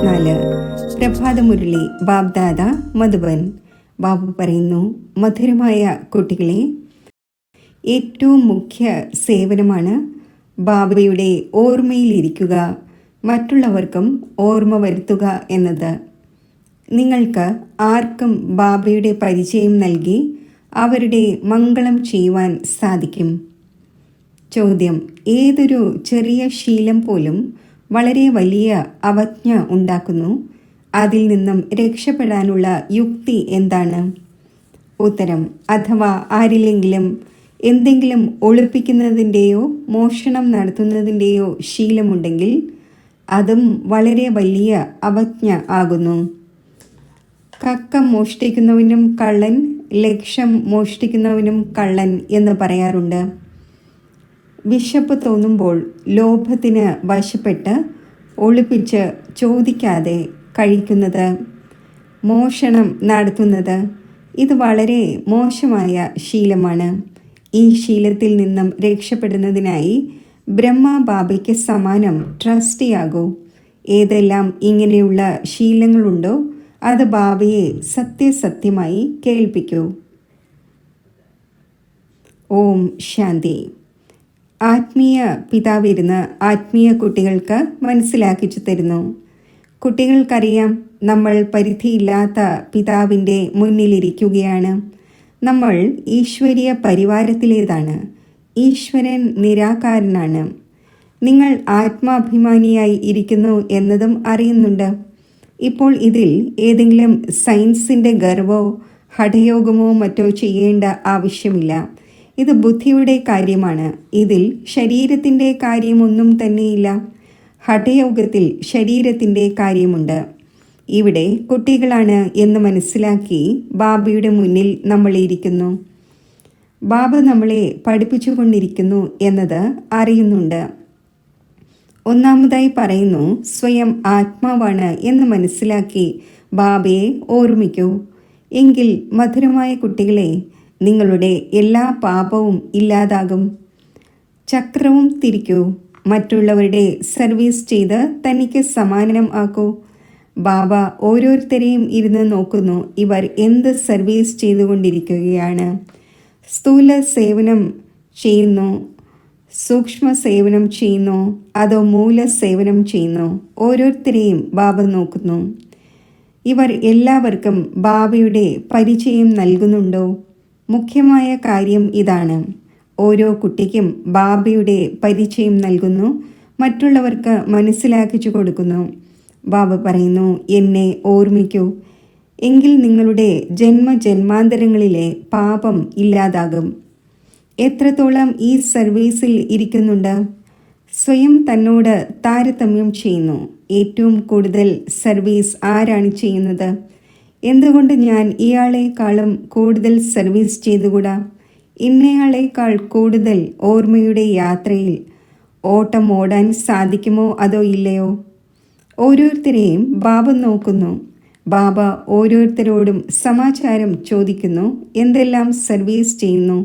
24 പ്രഭാതമുരളി ബാബ്ദാദ മധുബൻ. ബാബു പറയുന്നു, മധുരമായ കുട്ടികളെ, ഏറ്റവും മുഖ്യ സേവനമാണ് ബാബയുടെ ഓർമ്മയിലിരിക്കുക, മറ്റുള്ളവർക്കും ഓർമ്മ വരുത്തുക എന്നത്. നിങ്ങൾക്ക് ആർക്കും ബാബയുടെ പരിചയം നൽകി അവരുടെ മംഗളം ചെയ്യുവാൻ സാധിക്കും. ചോദ്യം: ഏതൊരു ചെറിയ ശീലം പോലും വളരെ വലിയ അവജ്ഞ ഉണ്ടാക്കുന്നു. അതിൽ നിന്നും രക്ഷപ്പെടാനുള്ള യുക്തി എന്താണ്? ഉത്തരം: അഥവാ ആരിലെങ്കിലും എന്തെങ്കിലും ഒളിപ്പിക്കുന്നതിൻ്റെയോ മോഷണം നടത്തുന്നതിൻ്റെയോ ശീലമുണ്ടെങ്കിൽ അതും വളരെ വലിയ അവജ്ഞ ആകുന്നു. കക്ക മോഷ്ടിക്കുന്നവനും കള്ളൻ, ലക്ഷം മോഷ്ടിക്കുന്നവനും കള്ളൻ എന്ന് പറയാറുണ്ട്. വിശപ്പ് തോന്നുമ്പോൾ ലോഭത്തിന് വശപ്പെട്ട് ഒളിപ്പിച്ച് ചോദിക്കാതെ കഴിക്കുന്നത്, മോഷണം നടത്തുന്നത്, ഇത് വളരെ മോശമായ ശീലമാണ്. ഈ ശീലത്തിൽ നിന്നും രക്ഷപ്പെടുന്നതിനായി ബ്രഹ്മബാബയ്ക്ക് സമാനം ട്രസ്റ്റിയാകൂ. ഏതെല്ലാം ഇങ്ങനെയുള്ള ശീലങ്ങളുണ്ടോ അത് ബാബയെ സത്യസത്യമായി കേൾപ്പിക്കൂ. ഓം ശാന്തി. ആത്മീയ പിതാവിരുന്ന് ആത്മീയ കുട്ടികൾക്ക് മനസ്സിലാക്കിച്ചു തരുന്നു. കുട്ടികൾക്കറിയാം, നമ്മൾ പരിധിയില്ലാത്ത പിതാവിൻ്റെ മുന്നിലിരിക്കുകയാണ്. നമ്മൾ ഈശ്വരീയ പരിവാരത്തിലേതാണ്. ഈശ്വരൻ നിരാകാരനാണ്. നിങ്ങൾ ആത്മാഭിമാനിയായി ഇരിക്കുന്നു എന്നതും അറിയുന്നുണ്ട്. ഇപ്പോൾ ഇതിൽ ഏതെങ്കിലും സയൻസിൻ്റെ ഗർവോ ഹഠയോഗമോ മറ്റോ ചെയ്യേണ്ട ആവശ്യമില്ല. ഇത് ബുദ്ധിയുടെ കാര്യമാണ്. ഇതിൽ ശരീരത്തിൻ്റെ കാര്യമൊന്നും തന്നെയില്ല. ഹഠയോഗത്തിൽ ശരീരത്തിൻ്റെ കാര്യമുണ്ട്. ഇവിടെ കുട്ടികളാണ് എന്ന് മനസ്സിലാക്കി ബാബയുടെ മുന്നിൽ നമ്മൾ ഇരിക്കുന്നു. ബാബ നമ്മളെ പഠിപ്പിച്ചുകൊണ്ടിരിക്കുന്നു എന്നത് അറിയുന്നുണ്ട്. ഒന്നാമതായി പറയുന്നു, സ്വയം ആത്മാവാണ് എന്ന് മനസ്സിലാക്കി ബാബയെ ഓർമ്മിക്കൂ. എങ്കിൽ മധുരമായ കുട്ടികളെ, നിങ്ങളുടെ എല്ലാ പാപവും ഇല്ലാതാകും. ചക്രവും തിരിക്കൂ. മറ്റുള്ളവരുടെ സർവീസ് ചെയ്ത് തനിക്ക് സമാനം ആക്കൂ. ബാബ ഓരോരുത്തരെയും ഇരുന്ന് നോക്കുന്നു. ഇവർ എന്ത് സർവീസ് ചെയ്തുകൊണ്ടിരിക്കുകയാണ്? സ്ഥൂല സേവനം ചെയ്യുന്നു, സൂക്ഷ്മ സേവനം ചെയ്യുന്നു, അതോ മൂല സേവനം ചെയ്യുന്നു? ഓരോരുത്തരെയും ബാബ നോക്കുന്നു. ഇവർ എല്ലാവർക്കും ബാബയുടെ പരിചയം നൽകുന്നുണ്ടോ? മുഖ്യമായ കാര്യം ഇതാണ്. ഓരോ കുട്ടിക്കും ബാബയുടെ പരിചയം നൽകുന്നു, മറ്റുള്ളവർക്ക് മനസ്സിലാക്കിച്ചു കൊടുക്കുന്നു. ബാബ പറയുന്നു, എന്നെ ഓർമ്മിക്കൂ. എങ്കിൽ നിങ്ങളുടെ ജന്മജന്മാന്തരങ്ങളിലെ പാപം ഇല്ലാതാകും. എത്രത്തോളം ഈ സർവീസിൽ ഇരിക്കുന്നുണ്ട്? സ്വയം തന്നോട് താരതമ്യം ചെയ്യുന്നു. ഏറ്റവും കൂടുതൽ സർവീസ് ആരാണ് ചെയ്യുന്നത്? എന്തുകൊണ്ട് ഞാൻ ഇയാളെക്കാളും കൂടുതൽ സർവീസ് ചെയ്തുകൂടാ? ഇന്നയാളേക്കാൾ കൂടുതൽ ഓർമ്മയുടെ യാത്രയിൽ ഓട്ടം ഓടാൻ സാധിക്കുമോ അതോ ഇല്ലയോ? ഓരോരുത്തരെയും ബാബ നോക്കുന്നു. ബാബ ഓരോരുത്തരോടും സമാചാരം ചോദിക്കുന്നു. എന്തെല്ലാം സർവീസ് ചെയ്യുന്നു?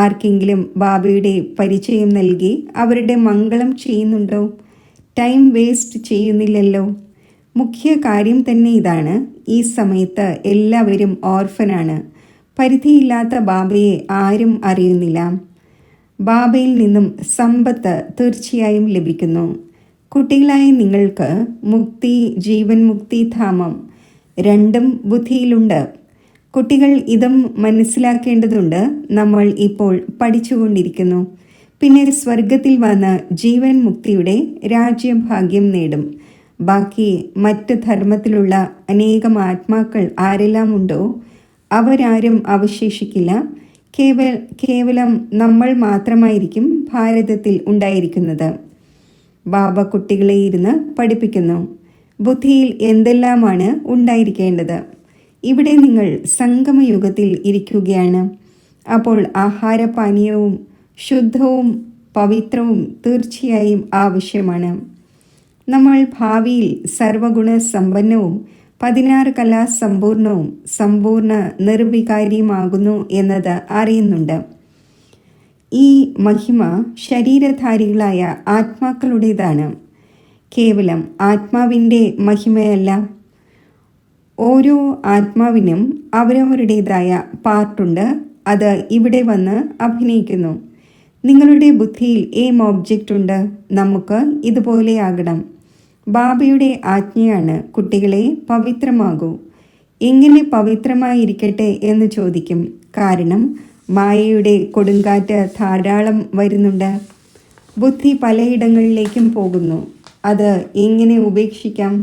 ആർക്കെങ്കിലും ബാബയുടെ പരിചയം നൽകി അവരുടെ മംഗളം ചെയ്യുന്നുണ്ടോ? ടൈം വേസ്റ്റ് ചെയ്യുന്നില്ലല്ലോ. മുഖ്യ കാര്യം തന്നെ ഇതാണ്. ഈ സമയത്ത് എല്ലാവരും ഓർഫനാണ്. പരിധിയില്ലാത്ത ബാബയെ ആരും അറിയുന്നില്ല. ബാബയിൽ നിന്നും സമ്പത്ത് തീർച്ചയായും ലഭിക്കുന്നു. കുട്ടികളായ നിങ്ങൾക്ക് മുക്തി, ജീവൻ മുക്തി ധാമം രണ്ടും ബുദ്ധിയിലുണ്ട്. കുട്ടികൾ ഇതും മനസ്സിലാക്കേണ്ടതുണ്ട്. നമ്മൾ ഇപ്പോൾ പഠിച്ചുകൊണ്ടിരിക്കുന്നു. പിന്നെ സ്വർഗത്തിൽ വന്ന് ജീവൻ മുക്തിയുടെ രാജ്യഭാഗ്യം നേടും. ബാക്കി മറ്റ് ധർമ്മത്തിലുള്ള അനേകം ആത്മാക്കൾ ആരെല്ലാം ഉണ്ടോ അവരാരും അവശേഷിക്കില്ല. കേവലം നമ്മൾ മാത്രമായിരിക്കും ഭാരതത്തിൽ ഉണ്ടായിരിക്കുന്നത്. ബാബ കുട്ടികളെ ഇരുന്ന് പഠിപ്പിക്കുന്നു. ബുദ്ധിയിൽ എന്തെല്ലാമാണ് ഉണ്ടായിരിക്കേണ്ടത്? ഇവിടെ നിങ്ങൾ സംഗമയുഗത്തിൽ ഇരിക്കുകയാണ്. അപ്പോൾ ആഹാരപാനീയവും ശുദ്ധവും പവിത്രവും തീർച്ചയായും ആവശ്യമാണ്. നമ്മൾ ഭാവിയിൽ സർവഗുണ സമ്പന്നവും 16 കലാ സമ്പൂർണവും സമ്പൂർണ്ണ നിർവികാരിയുമാകുന്നു എന്നത് അറിയുന്നുണ്ട്. ഈ മഹിമ ശരീരധാരികളായ ആത്മാക്കളുടേതാണ്. കേവലം ആത്മാവിൻ്റെ മഹിമയല്ല. ഓരോ ആത്മാവിനും അവരവരുടേതായ പാർട്ടുണ്ട്. അത് ഇവിടെ വന്ന് അഭിനയിക്കുന്നു. നിങ്ങളുടെ ബുദ്ധിയിൽ എയിം ഒബ്ജക്റ്റ് ഉണ്ട്. നമുക്ക് ഇതുപോലെയാകണം. ബാബയുടെ ആജ്ഞയാണ്, കുട്ടികളെ പവിത്രമാകൂ. എങ്ങനെ പവിത്രമായിരിക്കട്ടെ എന്ന് ചോദിക്കും. കാരണം മായയുടെ കൊടുങ്കാറ്റ് ധാരാളം വരുന്നുണ്ട്. ബുദ്ധി പലയിടങ്ങളിലേക്കും പോകുന്നു. അത് എങ്ങനെ ഉപേക്ഷിക്കാം?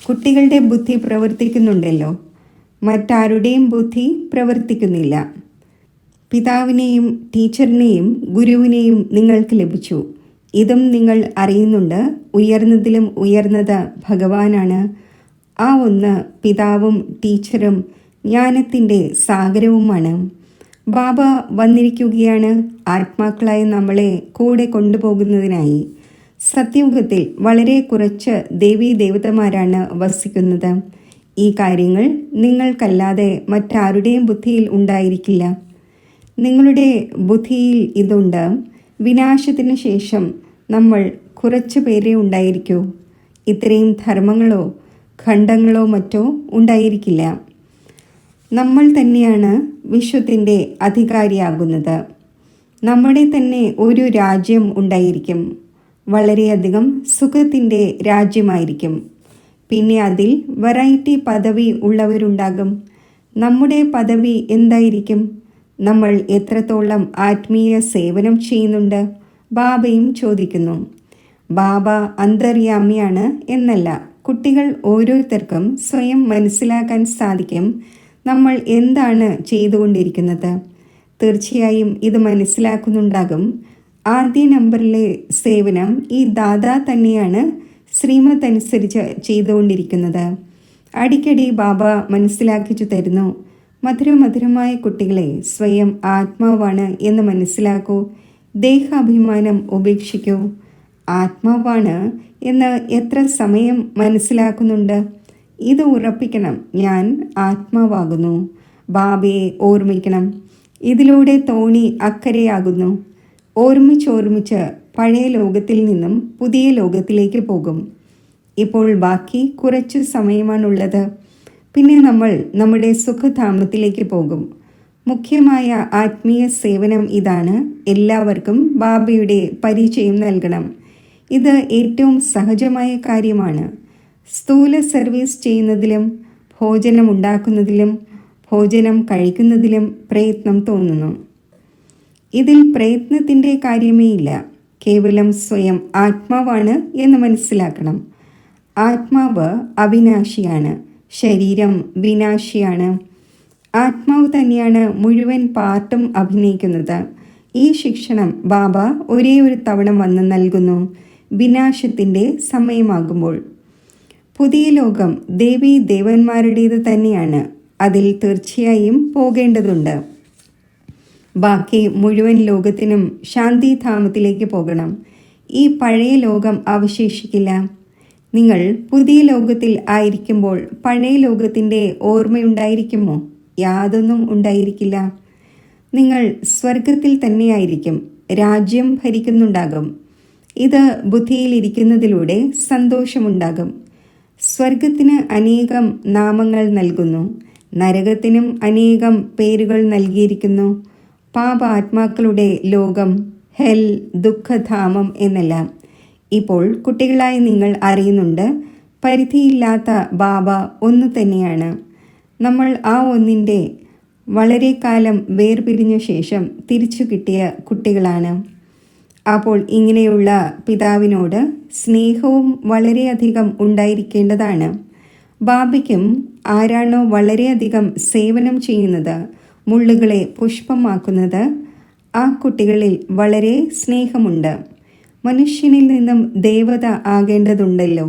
കുട്ടികളുടെ ബുദ്ധി പ്രവർത്തിക്കുന്നുണ്ടല്ലോ, മറ്റാരുടെയും ബുദ്ധി പ്രവർത്തിക്കുന്നില്ല. പിതാവിനെയും ടീച്ചറിനെയും ഗുരുവിനെയും നിങ്ങൾക്ക് ലഭിച്ചു. ഇതും നിങ്ങൾ അറിയുന്നുണ്ട്. ഉയർന്നതിലും ഉയർന്നത് ഭഗവാനാണ്. ആ ഒന്ന് പിതാവും ടീച്ചറും ജ്ഞാനത്തിൻ്റെ സാഗരവുമാണ്. ബാബ വന്നിരിക്കുകയാണ് ആത്മാക്കളായ നമ്മളെ കൂടെ കൊണ്ടുപോകുന്നതിനായി. സത്യയുഗത്തിൽ വളരെ കുറച്ച് ദേവീ ദേവതമാരാണ് വസിക്കുന്നത്. ഈ കാര്യങ്ങൾ നിങ്ങൾക്കല്ലാതെ മറ്റാരുടെയും ബുദ്ധിയിൽ ഉണ്ടായിരിക്കില്ല. നിങ്ങളുടെ ബുദ്ധിയിൽ ഇതുണ്ട്. വിനാശത്തിന് ശേഷം നമ്മൾ കുറച്ചു പേരെ ഉണ്ടായിരിക്കൂ. ഇത്രയും ധർമ്മങ്ങളോ ഖണ്ഡങ്ങളോ മറ്റോ ഉണ്ടായിരിക്കില്ല. നമ്മൾ തന്നെയാണ് വിശ്വത്തിൻ്റെ അധികാരിയാകുന്നത്. നമ്മുടെ തന്നെ ഒരു രാജ്യം ഉണ്ടായിരിക്കും. വളരെയധികം സുഖത്തിൻ്റെ രാജ്യമായിരിക്കും. പിന്നെ അതിൽ വെറൈറ്റി പദവി ഉള്ളവരുണ്ടാകും. നമ്മുടെ പദവി എന്തായിരിക്കും? നമ്മൾ എത്രത്തോളം ആത്മീയ സേവനം ചെയ്യുന്നുണ്ട്? ബാബയും ചോദിക്കുന്നു. ബാബ അന്തര്യാമിയാണ് എന്നല്ല, കുട്ടികൾ ഓരോരുത്തർക്കും സ്വയം മനസ്സിലാക്കാൻ സാധിക്കും നമ്മൾ എന്താണ് ചെയ്തുകൊണ്ടിരിക്കുന്നത്. തീർച്ചയായും ഇത് മനസ്സിലാക്കുന്നുണ്ടാകും. ആദ്യ നമ്പറിലെ സേവനം ഈ ദാദാ തന്നെയാണ് ശ്രീമത് അനുസരിച്ച് ചെയ്തുകൊണ്ടിരിക്കുന്നത്. അടിക്കടി ബാബ മനസ്സിലാക്കിച്ചു തരുന്നു. മധുരമധുരമായ കുട്ടികളെ, സ്വയം ആത്മാവാണ് എന്ന് മനസ്സിലാക്കൂ. ദേഹാഭിമാനം ഉപേക്ഷിക്കൂ. ആത്മാവാണ് എന്ന് എത്ര സമയം മനസ്സിലാക്കുന്നുണ്ട്? ഇത് ഉറപ്പിക്കണം. ഞാൻ ആത്മാവാകുന്നു. ബാബയെ ഓർമ്മിക്കണം. ഇതിലൂടെ തോണി അക്കരെയാകുന്നു. ഓർമ്മിച്ചോർമ്മിച്ച് പഴയ ലോകത്തിൽ നിന്നും പുതിയ ലോകത്തിലേക്ക് പോകും. ഇപ്പോൾ ബാക്കി കുറച്ചു സമയമാണുള്ളത്. പിന്നെ നമ്മൾ നമ്മുടെ സുഖധാമത്തിലേക്ക് പോകും. മുഖ്യമായ ആത്മീയ സേവനം ഇതാണ്. എല്ലാവർക്കും ബാബയുടെ പരിചയം നൽകണം. ഇത് ഏറ്റവും സഹജമായ കാര്യമാണ്. സ്ഥൂല സർവീസ് ചെയ്യുന്നതിലും ഭോജനം ഉണ്ടാക്കുന്നതിലും ഭോജനം കഴിക്കുന്നതിലും പ്രയത്നം തോന്നുന്നു. ഇതിൽ പ്രയത്നത്തിൻ്റെ കാര്യമേ ഇല്ല. കേവലം സ്വയം ആത്മാവാണ് എന്ന് മനസ്സിലാക്കണം. ആത്മാവ് അവിനാശിയാണ്. ശരീരം വിനാശിയാണ്. ആത്മാവ് തന്നെയാണ് മുഴുവൻ പാർട്ടും അഭിനയിക്കുന്നത്. ഈ ശിക്ഷണം ബാബ ഒരേ ഒരു തവണ വന്ന് നൽകുന്നു, വിനാശത്തിൻ്റെ സമയമാകുമ്പോൾ. പുതിയ ലോകം ദേവീ ദേവന്മാരുടേത് തന്നെയാണ്. അതിൽ തീർച്ചയായും പോകേണ്ടതുണ്ട്. ബാക്കി മുഴുവൻ ലോകത്തിനും ശാന്തിധാമത്തിലേക്ക് പോകണം. ഈ പഴയ ലോകം അവശേഷിക്കില്ല. നിങ്ങൾ പുതിയ ലോകത്തിൽ ആയിരിക്കുമ്പോൾ പഴയ ലോകത്തിൻ്റെ ഓർമ്മയുണ്ടായിരിക്കുമോ? യാതൊന്നും ഉണ്ടായിരിക്കില്ല. നിങ്ങൾ സ്വർഗത്തിൽ തന്നെയായിരിക്കും. രാജ്യം ഭരിക്കുന്നുണ്ടാകും. ഇത് ബുദ്ധിയിലിരിക്കുന്നതിലൂടെ സന്തോഷമുണ്ടാകും. സ്വർഗത്തിന് അനേകം നാമങ്ങൾ നൽകുന്നു. നരകത്തിനും അനേകം പേരുകൾ നൽകിയിരിക്കുന്നു. പാപാത്മാക്കളുടെ ലോകം, ഹെൽ, ദുഃഖധാമം എന്നെല്ലാം. ഇപ്പോൾ കുട്ടികളായി നിങ്ങൾ അറിയുന്നുണ്ട്, പരിധിയില്ലാത്ത ബാബ ഒന്നു തന്നെയാണ്. നമ്മൾ ആ ഒന്നിൻ്റെ വളരെ കാലം വേർപിരിഞ്ഞ ശേഷം തിരിച്ചു കിട്ടിയ കുട്ടികളാണ്. അപ്പോൾ ഇങ്ങനെയുള്ള പിതാവിനോട് സ്നേഹവും വളരെയധികം ഉണ്ടായിരിക്കേണ്ടതാണ്. ബാബയ്ക്കും ആരാണോ വളരെയധികം സേവനം ചെയ്യുന്നത്, മുള്ളുകളെ പുഷ്പമാക്കുന്നത്, ആ കുട്ടികളിൽ വളരെ സ്നേഹമുണ്ട്. മനുഷ്യനിൽ നിന്നും ദേവത ആകേണ്ടതുണ്ടല്ലോ.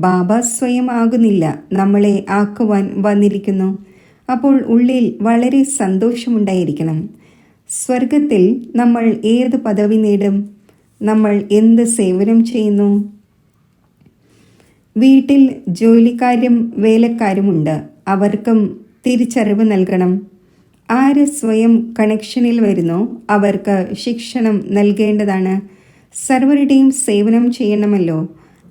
ബാബ സ്വയം ആകുന്നില്ല, നമ്മളെ ആക്കുവാൻ വന്നിരിക്കുന്നു. അപ്പോൾ ഉള്ളിൽ വളരെ സന്തോഷമുണ്ടായിരിക്കണം. സ്വർഗത്തിൽ നമ്മൾ ഏത് പദവി നേടും? നമ്മൾ എന്ത് സേവനം ചെയ്യുന്നു? വീട്ടിൽ ജോലിക്കാരും വേലക്കാരുമുണ്ട്. അവർക്കും തിരിച്ചറിവ് നൽകണം. ആര് സ്വയം കണക്ഷനിൽ വരുന്നോ അവർക്ക് ശിക്ഷണം നൽകേണ്ടതാണ്. സർവരുടെയും സേവനം ചെയ്യണമല്ലോ.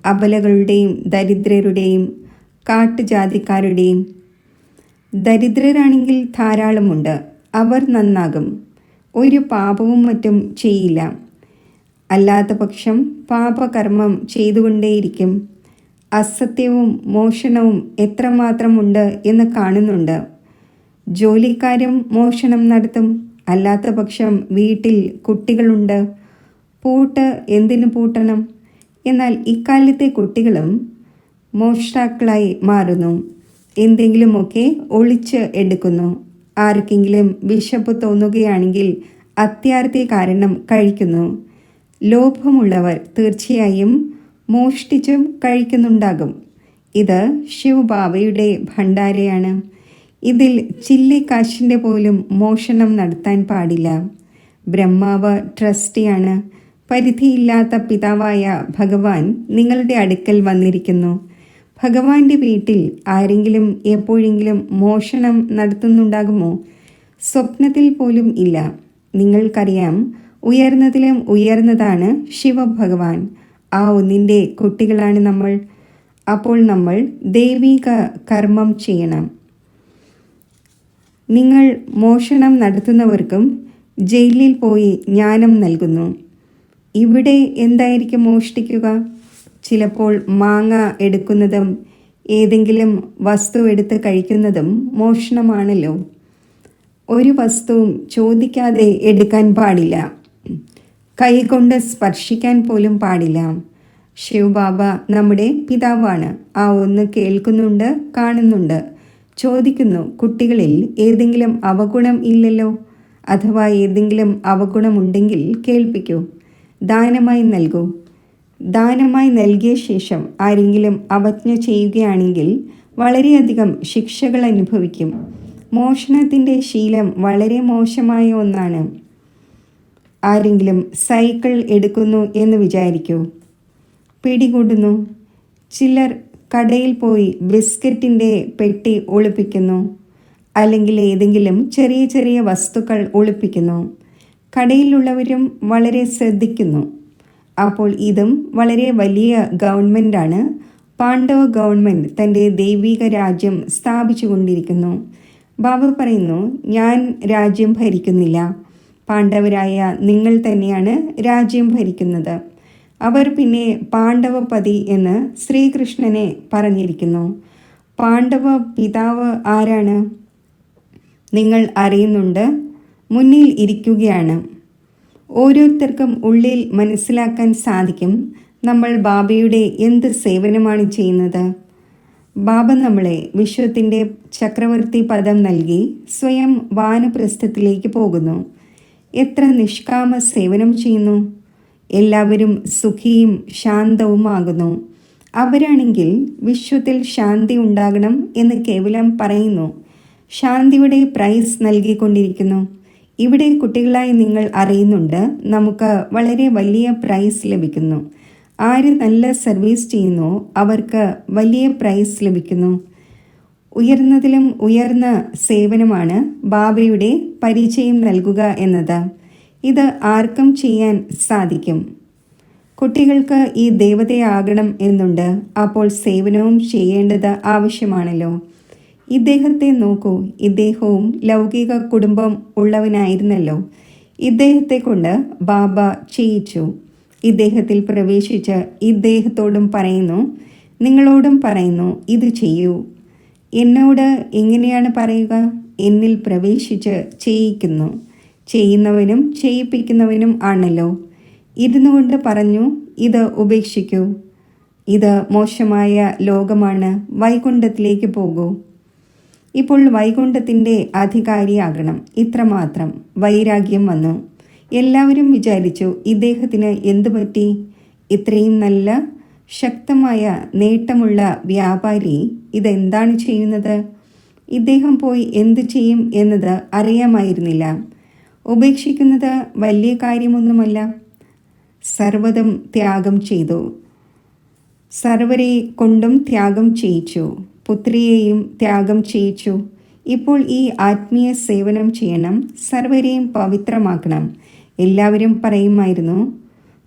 അബലകളുടെയും ദരിദ്രരുടെയും കാട്ടുജാതിക്കാരുടെയും. ദരിദ്രരാണെങ്കിൽ ധാരാളമുണ്ട്, അവർ നന്നാകും, ഒരു പാപവും മറ്റും ചെയ്യില്ല. അല്ലാത്ത പക്ഷം പാപകർമ്മം ചെയ്തുകൊണ്ടേയിരിക്കും. അസത്യവും മോഷണവും എത്രമാത്രമുണ്ട് എന്ന് കാണുന്നുണ്ട്. ജോലിക്കാരും മോഷണം നടത്തും, അല്ലാത്ത പക്ഷം വീട്ടിൽ കുട്ടികളുണ്ട്. പൂട്ട് എന്തിനു പൂട്ടണം? എന്നാൽ ഇക്കാലത്തെ കുട്ടികളും മോഷ്ടാക്കളായി മാറുന്നു. എന്തെങ്കിലുമൊക്കെ ഒളിച്ച് എടുക്കുന്നു. ആർക്കെങ്കിലും വിശപ്പ് തോന്നുകയാണെങ്കിൽ അത്യാർത്തി കാരണം കഴിക്കുന്നു. ലോഭമുള്ളവർ തീർച്ചയായും മോഷ്ടിച്ചും കഴിക്കുന്നുണ്ടാകും. ഇത് ശിവബാബയുടെ ഭണ്ഡാരയാണ്. ഇതിൽ ചില്ലിക്കാശിൻ്റെ പോലും മോഷണം നടത്താൻ പാടില്ല. ബ്രഹ്മാവ് ട്രസ്റ്റിയാണ്. പരിധിയില്ലാത്ത പിതാവായ ഭഗവാൻ നിങ്ങളുടെ അടുക്കൽ വന്നിരിക്കുന്നു. ഭഗവാന്റെ വീട്ടിൽ ആരെങ്കിലും എപ്പോഴെങ്കിലും മോഷണം നടത്തുന്നുണ്ടാകുമോ? സ്വപ്നത്തിൽ പോലും ഇല്ല. നിങ്ങൾക്കറിയാം, ഉയർന്നതിലും ഉയർന്നതാണ് ശിവഭഗവാൻ. ആ ഒന്നിൻ്റെ കുട്ടികളാണ് നമ്മൾ. അപ്പോൾ നമ്മൾ ദൈവിക കർമ്മം ചെയ്യണം. നിങ്ങൾ മോഷണം നടത്തുന്നവർക്കും ജയിലിൽ പോയി ജ്ഞാനം നൽകുന്നു. ഇവിടെ എന്തായിരിക്കും മോഷ്ടിക്കുക? ചിലപ്പോൾ മാങ്ങ എടുക്കുന്നതും ഏതെങ്കിലും വസ്തു എടുത്ത് കഴിക്കുന്നതും മോഷണമാണല്ലോ. ഒരു വസ്തുവും ചോദിക്കാതെ എടുക്കാൻ പാടില്ല. കൈകൊണ്ട് സ്പർശിക്കാൻ പോലും പാടില്ല. ശിവബാബ നമ്മുടെ പിതാവാണ്. ആ ഒന്ന് കേൾക്കുന്നുണ്ട്, കാണുന്നുണ്ട്, ചോദിക്കുന്നു. കുട്ടികളിൽ ഏതെങ്കിലും അവഗുണം ഇല്ലല്ലോ. അഥവാ ഏതെങ്കിലും അവഗുണമുണ്ടെങ്കിൽ കേൾപ്പിക്കൂ. ദാനമായി നൽകൂ. ദാനമായി നൽകിയ ശേഷം ആരെങ്കിലും അവജ്ഞ ചെയ്യുകയാണെങ്കിൽ വളരെയധികം ശിക്ഷകൾ അനുഭവിക്കും. മോഷണത്തിൻ്റെ ശീലം വളരെ മോശമായ ഒന്നാണ്. ആരെങ്കിലും സൈക്കിൾ എടുക്കുന്നു എന്ന് വിചാരിക്കൂ, പിടികൂടുന്നു. ചിലർ കടയിൽ പോയി ബിസ്ക്കറ്റിൻ്റെ പെട്ടി ഒളിപ്പിക്കുന്നു, അല്ലെങ്കിൽ ഏതെങ്കിലും ചെറിയ ചെറിയ വസ്തുക്കൾ ഒളിപ്പിക്കുന്നു. കടയിലുള്ളവരും വളരെ ശ്രദ്ധിക്കുന്നു. അപ്പോൾ ഇതും വളരെ വലിയ ഗവൺമെൻറ്റാണ്. പാണ്ഡവ ഗവൺമെൻറ് തൻ്റെ ദൈവിക രാജ്യം സ്ഥാപിച്ചു കൊണ്ടിരിക്കുന്നു. ബാബ പറയുന്നു, ഞാൻ രാജ്യം ഭരിക്കുന്നില്ല, പാണ്ഡവരായ നിങ്ങൾ തന്നെയാണ് രാജ്യം ഭരിക്കുന്നത്. അവർ പിന്നെ പാണ്ഡവപതി എന്ന് ശ്രീകൃഷ്ണനെ പറഞ്ഞിരിക്കുന്നു. പാണ്ഡവ പിതാവ് ആരാണ്? നിങ്ങൾ അറിയുന്നുണ്ട്, മുന്നിൽ ഇരിക്കുകയാണ്. ഓരോരുത്തർക്കും ഉള്ളിൽ മനസ്സിലാക്കാൻ സാധിക്കും നമ്മൾ ബാബയുടെ എന്ത് സേവനമാണ് ചെയ്യുന്നത്. ബാബ നമ്മളെ വിശ്വത്തിൻ്റെ ചക്രവർത്തി പദം നൽകി സ്വയം വാനപ്രസ്ഥത്തിലേക്ക് പോകുന്നു. എത്ര നിഷ്കാമ സേവനം ചെയ്യുന്നു. എല്ലാവരും സുഖിയും ശാന്തവുമാകുന്നു. അവരാണെങ്കിൽ വിശ്വത്തിൽ ശാന്തി ഉണ്ടാകണം എന്ന് കേവലം പറയുന്നു. ശാന്തിയുടെ പ്രൈസ് നൽകിക്കൊണ്ടിരിക്കുന്നു. ഇവിടെ കുട്ടികളായി നിങ്ങൾ അറിയുന്നുണ്ട്, നമുക്ക് വളരെ വലിയ പ്രൈസ് ലഭിക്കുന്നു. ആര് നല്ല സർവീസ് ചെയ്യുന്നോ അവർക്ക് വലിയ പ്രൈസ് ലഭിക്കുന്നു. ഉയർന്നതിലും ഉയർന്ന സേവനമാണ് ബാബയുടെ പരിചയം നൽകുക എന്നത്. ഇത് ആർക്കും ചെയ്യാൻ സാധിക്കും. കുട്ടികൾക്ക് ഈ ദേവതയാകണം എന്നുണ്ട്. അപ്പോൾ സേവനവും ചെയ്യേണ്ടത് ആവശ്യമാണല്ലോ. ഇദ്ദേഹത്തെ നോക്കൂ, ഇദ്ദേഹവും ലൗകിക കുടുംബം ഉള്ളവനായിരുന്നല്ലോ. ഇദ്ദേഹത്തെ കൊണ്ട് ബാബ ചെയ്യിച്ചു. ഇദ്ദേഹത്തിൽ പ്രവേശിച്ച് ഇദ്ദേഹത്തോടും പറയുന്നു, നിങ്ങളോടും പറയുന്നു, ഇത് ചെയ്യൂ. എന്നോട് എങ്ങനെയാണ് പറയുക? എന്നിൽ പ്രവേശിച്ച് ചെയ്യിക്കുന്നു. ചെയ്യുന്നവനും ചെയ്യിപ്പിക്കുന്നവനും ആണല്ലോ. ഇരുന്നു കൊണ്ട് പറഞ്ഞു, ഇത് ഉപേക്ഷിക്കൂ, ഇത് മോശമായ ലോകമാണ്, വൈകുണ്ഠത്തിലേക്ക് പോകൂ. ഇപ്പോൾ വൈകുണ്ഠത്തിൻ്റെ അധികാരിയാകണം. ഇത്രമാത്രം വൈരാഗ്യം വന്നു. എല്ലാവരും വിചാരിച്ചു, ഇദ്ദേഹത്തിന് എന്തു പറ്റി? ഇത്രയും നല്ല ശക്തമായ നേട്ടമുള്ള വ്യാപാരി ഇതെന്താണ് ചെയ്യുന്നത്? ഇദ്ദേഹം പോയി എന്തു ചെയ്യും എന്നത് അറിയാമായിരുന്നില്ല. ഉപേക്ഷിക്കുന്നത് വലിയ കാര്യമൊന്നുമല്ല. സർവ്വതും ത്യാഗം ചെയ്തു. സർവരെ കൊണ്ടും ത്യാഗം ചെയ്യിച്ചു. പുത്രിയെയും ത്യാഗം ചെയ്യിച്ചു. ഇപ്പോൾ ഈ ആത്മീയ സേവനം ചെയ്യണം, സർവരെയും പവിത്രമാക്കണം. എല്ലാവരും പറയുമായിരുന്നു,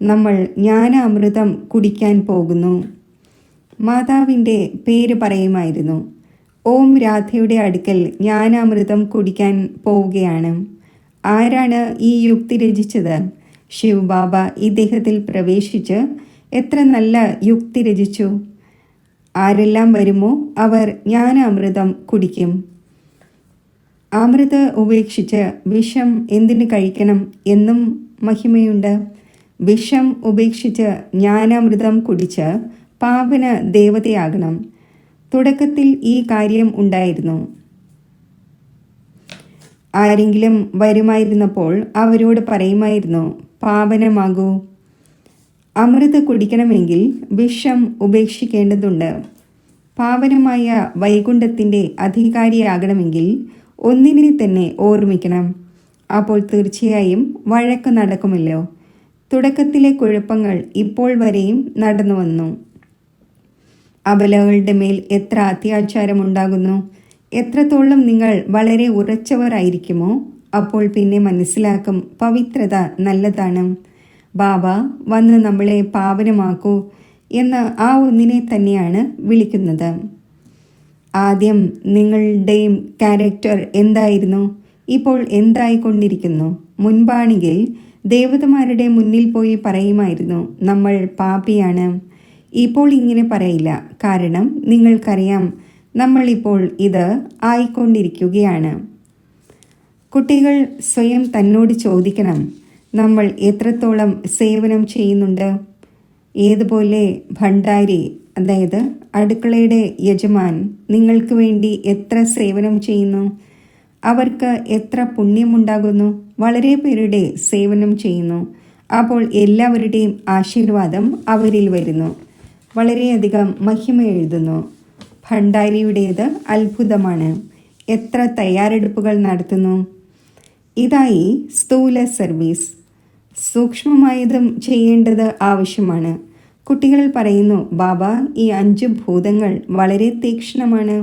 നമ്മൾ ജ്ഞാനാമൃതം കുടിക്കാൻ പോകുന്നു. മാതാവിൻ്റെ പേര് പറയുമായിരുന്നു. ഓം രാധയുടെ അടുക്കൽ ജ്ഞാനാമൃതം കുടിക്കാൻ പോവുകയാണ്. ആരാണ് ഈ യുക്തി രചിച്ചത്? ശിവ് ബാബ ഇദ്ദേഹത്തിൽ പ്രവേശിച്ച് എത്ര നല്ല യുക്തി രചിച്ചു. ആരെല്ലാം വരുമോ അവർ ജ്ഞാനാമൃതം കുടിക്കും. അമൃത് ഉപേക്ഷിച്ച് വിഷം എന്തിനു കഴിക്കണം എന്നും മഹിമയുണ്ട്. വിഷം ഉപേക്ഷിച്ച് ജ്ഞാനാമൃതം കുടിച്ച് പാവന ദേവതയാകണം. തുടക്കത്തിൽ ഈ കാര്യം ഉണ്ടായിരുന്നു. ആരെങ്കിലും വരുമായിരുന്നപ്പോൾ അവരോട് പറയുമായിരുന്നു, പാവനമാകൂ. അമൃത് കുടിക്കണമെങ്കിൽ വിഷം ഉപേക്ഷിക്കേണ്ടതുണ്ട്. പാവനമായ വൈകുണ്ഠത്തിൻ്റെ അധികാരിയാകണമെങ്കിൽ ഒന്നിനെ തന്നെ ഓർമ്മിക്കണം. അപ്പോൾ തീർച്ചയായും വഴക്ക് നടക്കുമല്ലോ. തുടക്കത്തിലെ കുഴപ്പങ്ങൾ ഇപ്പോൾ വരെയും നടന്നു വന്നു. അബലകളുടെ മേൽ എത്ര അത്യാചാരമുണ്ടാകുന്നു. എത്രത്തോളം നിങ്ങൾ വളരെ ഉറച്ചവരായിരിക്കുമോ അപ്പോൾ പിന്നെ മനസ്സിലാക്കും പവിത്രത നല്ലതാണ്. ബാബ വന്ന് നമ്മളെ പാവനമാക്കൂ എന്ന് ആ ഒന്നിനെ തന്നെയാണ് വിളിക്കുന്നത്. ആദ്യം നിങ്ങളുടെയും ക്യാരക്ടർ എന്തായിരുന്നു? ഇപ്പോൾ എന്തായിക്കൊണ്ടിരിക്കുന്നു? മുൻപാണെങ്കിൽ ദേവതമാരുടെ മുന്നിൽ പോയി പറയുമായിരുന്നു, നമ്മൾ പാപിയാണ്. ഇപ്പോൾ ഇങ്ങനെ പറയില്ല. കാരണം നിങ്ങൾക്കറിയാം നമ്മളിപ്പോൾ ഇത് ആയിക്കൊണ്ടിരിക്കുകയാണ്. കുട്ടികൾ സ്വയം തന്നോട് ചോദിക്കണം, നമ്മൾ എത്രത്തോളം സേവനം ചെയ്യുന്നുണ്ട്? ഏതുപോലെ ഭണ്ഡാരി, അതായത് അടുക്കളയുടെ യജമാൻ നിങ്ങൾക്ക് വേണ്ടി എത്ര സേവനം ചെയ്യുന്നു? അവർക്ക് എത്ര പുണ്യമുണ്ടാകുന്നു? വളരെ പേരുടെ സേവനം ചെയ്യുന്നു. അപ്പോൾ എല്ലാവരുടെയും ആശീർവാദം അവരിൽ വരുന്നു. വളരെയധികം മഹിമ എഴുതുന്നു. ഭണ്ഡാരിയുടേത് അത്ഭുതമാണ്. എത്ര തയ്യാറെടുപ്പുകൾ നടത്തുന്നു. ഇതായി സ്ഥൂല സർവീസ്. സൂക്ഷ്മമായതും ചെയ്യേണ്ടത് ആവശ്യമാണ്. കുട്ടികൾ പറയുന്നു, ബാബ ഈ 5 ഭൂതങ്ങൾ വളരെ തീക്ഷ്ണമാണ്.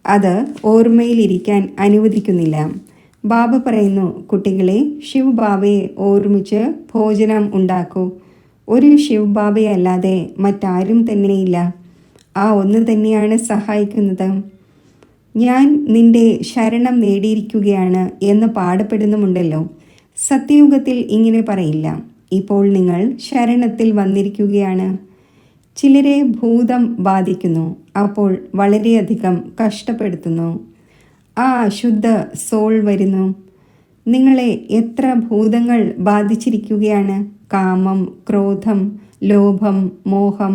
അത് ഓർമ്മയിലിരിക്കാൻ അനുവദിക്കുന്നില്ല. ബാബ പറയുന്നു, കുട്ടികളെ ശിവ് ബാബയെ ഓർമ്മിച്ച് ഭോജനം ഉണ്ടാക്കൂ. ഒരു ശിവ് ബാബയല്ലാതെ മറ്റാരും തന്നെയില്ല. ആ ഒന്ന് തന്നെയാണ് സഹായിക്കുന്നത്. ഞാൻ നിന്റെ ശരണം നേടിയിരിക്കുകയാണ് എന്ന് പാടപ്പെടുന്നുമുണ്ടല്ലോ. സത്യയുഗത്തിൽ ഇങ്ങനെ പറയില്ല. ഇപ്പോൾ നിങ്ങൾ ശരണത്തിൽ വന്നിരിക്കുകയാണ്. ചിലരെ ഭൂതം ബാധിക്കുന്നു. അപ്പോൾ വളരെയധികം കഷ്ടപ്പെടുത്തുന്നു. ആ അശുദ്ധ സോൾ വരുന്നു. നിങ്ങളെ എത്ര ഭൂതങ്ങൾ ബാധിച്ചിരിക്കുകയാണ്? കാമം, ക്രോധം, ലോഭം, മോഹം.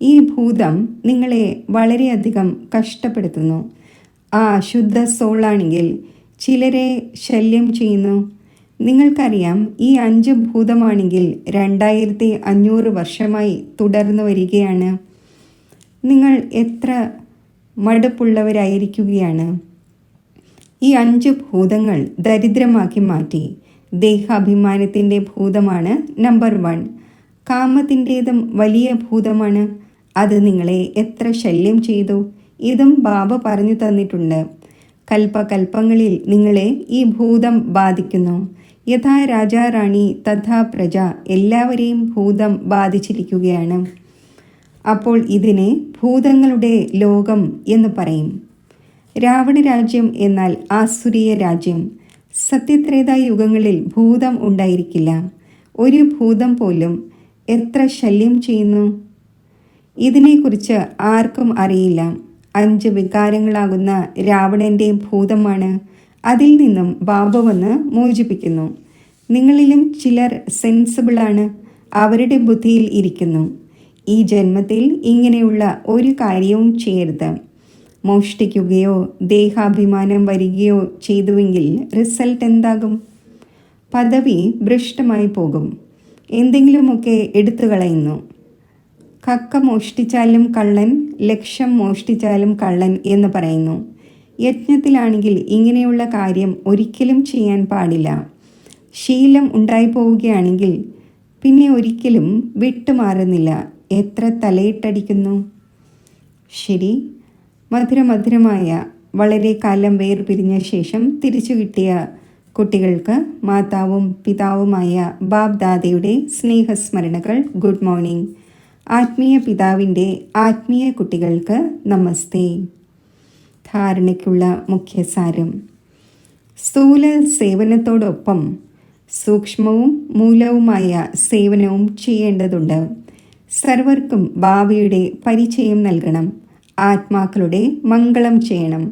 ഈ ഭൂതം നിങ്ങളെ വളരെയധികം കഷ്ടപ്പെടുത്തുന്നു. ആ അശുദ്ധ സോളാണെങ്കിൽ ചിലരെ ശല്യം ചെയ്യുന്നു. നിങ്ങൾക്കറിയാം ഈ 5 ഭൂതമാണെങ്കിൽ 2500 വർഷമായി തുടർന്നു വരികയാണ്. നിങ്ങൾ എത്ര മടുപ്പുള്ളവരായിരിക്കുകയാണ്. ഈ 5 ഭൂതങ്ങൾ ദരിദ്രമാക്കി മാറ്റി. ദേഹാഭിമാനത്തിൻ്റെ ഭൂതമാണ് നമ്പർ 1. കാമത്തിൻ്റേതും വലിയ ഭൂതമാണ്. അത് നിങ്ങളെ എത്ര ശല്യം ചെയ്തു. ഇതും ബാബ പറഞ്ഞു തന്നിട്ടുണ്ട്. കൽപ്പകൽപ്പങ്ങളിൽ നിങ്ങളെ ഈ ഭൂതം ബാധിക്കുന്നു. യഥാ രാജാ റാണി തഥാ പ്രജ, എല്ലാവരെയും ഭൂതം ബാധിച്ചിരിക്കുകയാണ്. അപ്പോൾ ഇതിനെ ഭൂതങ്ങളുടെ ലോകം എന്ന് പറയും. രാവണ രാജ്യം എന്നാൽ ആസുരീയ രാജ്യം. സത്യത്രേതായുഗങ്ങളിൽ ഭൂതം ഉണ്ടായിരിക്കില്ല. ഒരു ഭൂതം പോലും എത്ര ശല്യം ചെയ്യുന്നു. ഇതിനെക്കുറിച്ച് ആർക്കും അറിയില്ല. 5 വികാരങ്ങളാകുന്ന രാവണൻ്റെ ഭൂതമാണ്. അതിൽ നിന്നും ബാബ വന്ന് മോചിപ്പിക്കുന്നു. നിങ്ങളിലും ചിലർ സെൻസിബിളാണ്. അവരുടെ ബുദ്ധിയിൽ ഇരിക്കുന്നു, ഈ ജന്മത്തിൽ ഇങ്ങനെയുള്ള ഒരു കാര്യവും ചെയ്യരുത്. മോഷ്ടിക്കുകയോ ദേഹാഭിമാനം വരികയോ ചെയ്തുവെങ്കിൽ റിസൾട്ട് എന്താകും? പദവി ഭ്രഷ്ടമായി പോകും. എന്തെങ്കിലുമൊക്കെ എടുത്തു കളയുന്നു. കക്ക മോഷ്ടിച്ചാലും കള്ളൻ, ലക്ഷം മോഷ്ടിച്ചാലും കള്ളൻ എന്ന് പറയുന്നു. യജ്ഞത്തിലാണെങ്കിൽ ഇങ്ങനെയുള്ള കാര്യം ഒരിക്കലും ചെയ്യാൻ പാടില്ല. ശീലം ഉണ്ടായിപ്പോവുകയാണെങ്കിൽ പിന്നെ ഒരിക്കലും വിട്ടുമാറുന്നില്ല. എത്ര തലയിട്ടടിക്കുന്നു. ശരി, മധുരമധുരമായ വളരെ കാലം വേർപിരിഞ്ഞ ശേഷം തിരിച്ചു കിട്ടിയ കുട്ടികൾക്ക് മാതാവും പിതാവുമായ ബാബ് ദാദയുടെ സ്നേഹസ്മരണകൾ. Good morning. ആത്മീയ പിതാവിൻ്റെ ആത്മീയ കുട്ടികൾക്ക് നമസ്തേ. ധാരണയ്ക്കുള്ള മുഖ്യസാരം: സ്ഥൂല സേവനത്തോടൊപ്പം സൂക്ഷ്മവും മൂലവുമായ സേവനവും ചെയ്യേണ്ടതുണ്ട്. സർവർക്കും ബാബയുടെ പരിചയം നൽകണം. ആത്മാക്കളുടെ മംഗളം ചെയ്യണം.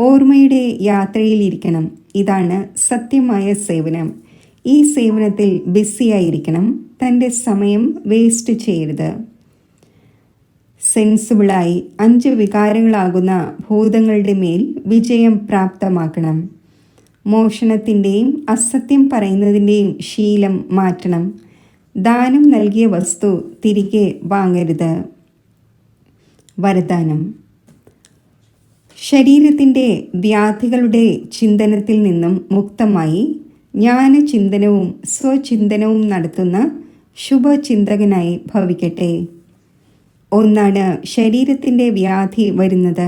ഓർമ്മയുടെ യാത്രയിലിരിക്കണം. ഇതാണ് സത്യമായ സേവനം. ഈ സേവനത്തിൽ ബിസിയായിരിക്കണം. തൻ്റെ സമയം വേസ്റ്റ് ചെയ്യരുത്. സെൻസിബിളായി 5 വികാരങ്ങളാകുന്ന ഭൂതങ്ങളുടെ മേൽ വിജയം പ്രാപ്തമാക്കണം. മോഷണത്തിൻ്റെയും അസത്യം പറയുന്നതിൻ്റെയും ശീലം മാറ്റണം. ദാനം നൽകിയ വസ്തു തിരികെ വാങ്ങരുത്. വരദാനം: ശരീരത്തിൻ്റെ വ്യാധികളുടെ ചിന്തനത്തിൽ നിന്നും മുക്തമായി ജ്ഞാനചിന്തനവും സ്വചിന്തനവും നടത്തുന്ന ശുഭചിന്തകനായി ഭവിക്കട്ടെ. ഒന്നാണ് ശരീരത്തിൻ്റെ വ്യാധി വരുന്നത്,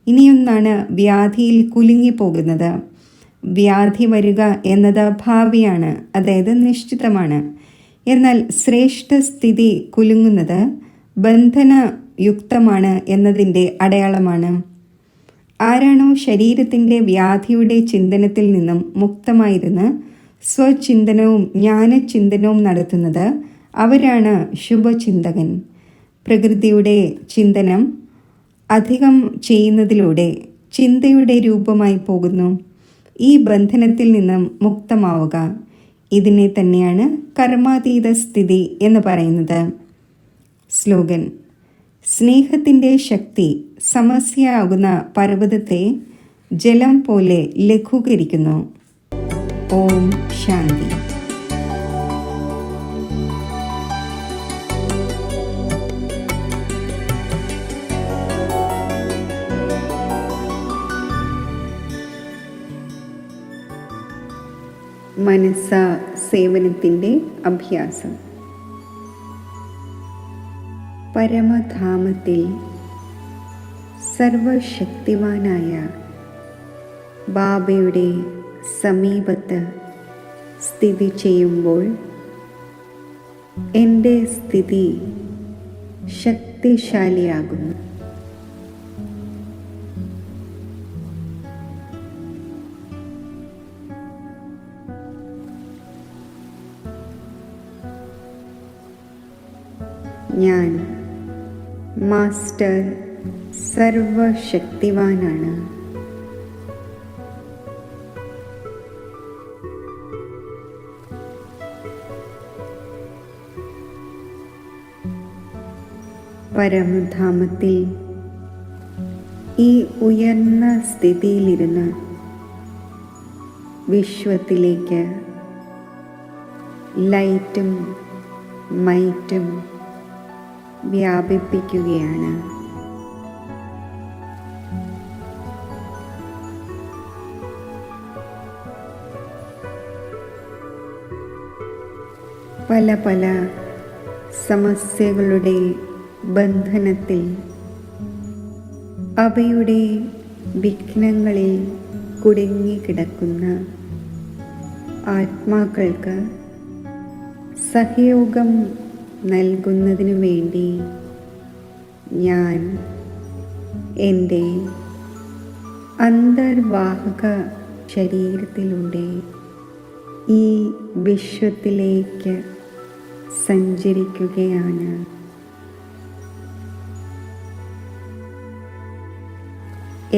ഇനിയൊന്നാണ് വ്യാധിയിൽ കുലുങ്ങിപ്പോകുന്നത്. വ്യാധി വരിക എന്നത് ഭാവിയാണ്, അതായത് നിശ്ചിതമാണ്. എന്നാൽ ശ്രേഷ്ഠ സ്ഥിതി കുലുങ്ങുന്നത് ബന്ധനയുക്തമാണ് എന്നതിൻ്റെ അടയാളമാണ്. ആരാണോ ശരീരത്തിൻ്റെ വ്യാധിയുടെ ചിന്തനത്തിൽ നിന്നും മുക്തമായിരുന്ന് സ്വചിന്തനവും ജ്ഞാനചിന്തനവും നടത്തുന്നത് അവരാണ് ശുഭചിന്തകൻ. പ്രകൃതിയുടെ ചിന്തനം അധികം ചെയ്യുന്നതിലൂടെ ചിന്തയുടെ രൂപമായി പോകുന്നു. ഈ ബന്ധനത്തിൽ നിന്നും മുക്തമാവുക, ഇതിനെ തന്നെയാണ് കർമാതീത സ്ഥിതി എന്ന് പറയുന്നത്. സ്ലോഗൻ: സ്നേഹത്തിൻ്റെ ശക്തി സമസ്യയാകുന്ന പർവ്വതത്തെ ജലം പോലെ ലഘൂകരിക്കുന്നു. ഓം ശാന്തി. മനസ്സ സേവനത്തിൻ്റെ അഭ്യാസം. പരമധാമത്തിൽ സർവശക്തിവാനായ ബാബയുടെ സമീപത്ത് സ്ഥിതി ചെയ്യുമ്പോൾ എൻ്റെ സ്ഥിതി ശക്തിശാലിയാകുന്നു. ഞാൻ മാസ്റ്റർ സർവശക്തിവാനാണ്. പരമധാമത്തിൽ ഈ ഉയർന്ന സ്ഥിതിയിലിരുന്ന് വിശ്വത്തിലേക്ക് ലൈറ്റും മൈറ്റും വ്യാപിപ്പിക്കുകയാണ്. പല പല സമസ്യകളുടെ ബന്ധനത്തിൽ, അവയുടെ വിഘ്നങ്ങളിൽ കുടുങ്ങിക്കിടക്കുന്ന ആത്മാക്കൾക്ക് സഹയോഗം നൽകുന്നതിനു വേണ്ടി ഞാൻ എൻ്റെ അന്തർവാഹക ശരീരത്തിലൂടെ ഈ വിശ്വത്തിലേക്ക് സഞ്ചരിക്കുകയാണ്.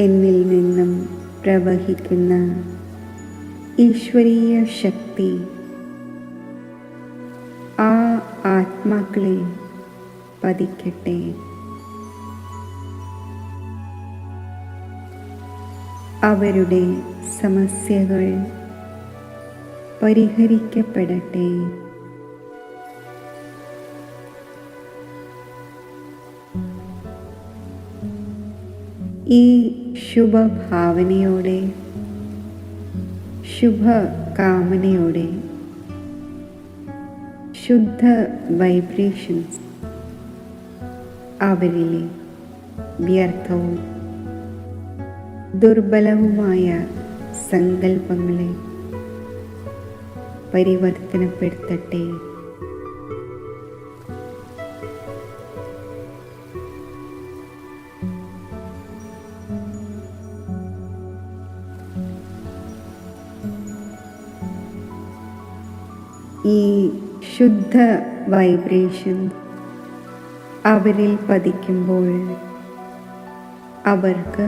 എന്നിൽ നിന്നും പ്രവഹിക്കുന്ന ഈശ്വരീയ ശക്തി ആ ആത്മാക്കളിൽ പതിക്കട്ടെ. അവരുടെ സമസ്യകൾ പരിഹരിക്കപ്പെടട്ടെ. ഈ ശുഭഭാവനയോടെ, ശുഭകാമനയോടെ ശുദ്ധ വൈബ്രേഷൻസ് അവരിലെ വ്യർത്ഥവും ദുർബലവുമായ സങ്കല്പങ്ങളെ പരിവർത്തനപ്പെടുത്തട്ടെ. ഈ ശുദ്ധ വൈബ്രേഷൻ അവരിൽ പതിക്കുമ്പോൾ അവർക്ക്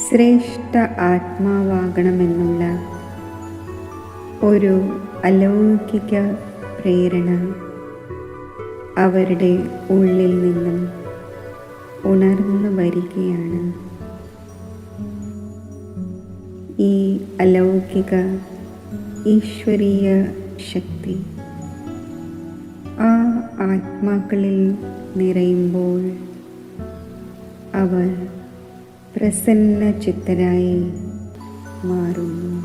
ശ്രേഷ്ഠ ആത്മാവാകണമെന്നുള്ള ഒരു അലൗകിക പ്രേരണ അവരുടെ ഉള്ളിൽ നിന്നും ഉണർന്നു വരികയാണ്. ഈ അലൗകിക ഈശ്വരീയ ശക്തി ആ ആത്മാക്കളിൽ നിറയുമ്പോൾ അവർ പ്രസന്നചിത്തരായി മാറുന്നു.